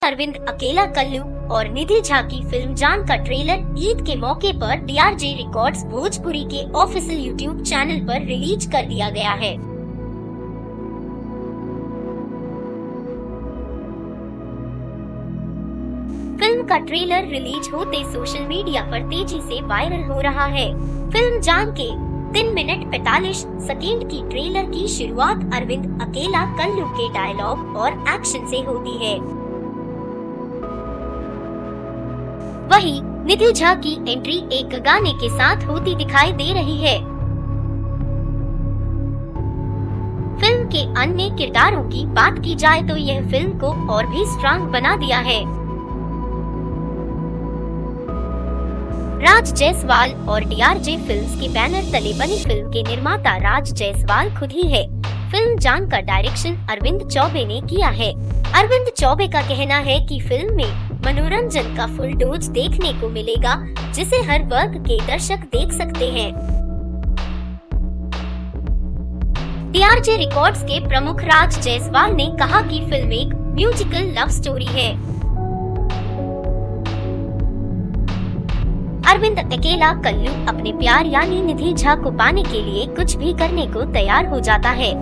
अरविंद अकेला कल्लू और निधि झा की फिल्म जान का ट्रेलर ईद के मौके पर DRJ रिकॉर्ड्स भोजपुरी के ऑफिशियल यूट्यूब चैनल पर रिलीज कर दिया गया है। फिल्म का ट्रेलर रिलीज होते सोशल मीडिया पर तेजी से वायरल हो रहा है। फिल्म जान के 3 मिनट 45 सेकेंड की ट्रेलर की शुरुआत अरविंद अकेला कल्लू के डायलॉग और एक्शन से होती है। वहीं निधि झा की एंट्री एक गाने के साथ होती दिखाई दे रही है। फिल्म के अन्य किरदारों की बात की जाए तो यह फिल्म को और भी स्ट्रांग बना दिया है। राज जायसवाल और DRJ फिल्म्स के बैनर तले बनी फिल्म के निर्माता राज जायसवाल खुद ही है। फिल्म जान का डायरेक्शन अरविंद चौबे ने किया है। अरविंद चौबे का कहना है कि फिल्म में मनोरंजन का फुल डोज देखने को मिलेगा, जिसे हर वर्ग के दर्शक देख सकते हैं। DRJ रिकॉर्ड्स के प्रमुख राज जायसवाल ने कहा कि फिल्म एक म्यूजिकल लव स्टोरी है। अरविंद अकेला कल्लू अपने प्यार यानी निधि झा को पाने के लिए कुछ भी करने को तैयार हो जाता है।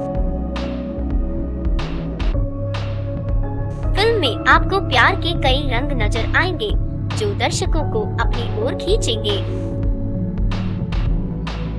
फिल्म में आपको प्यार के कई रंग नजर आएंगे, जो दर्शकों को अपनी ओर खींचेंगे।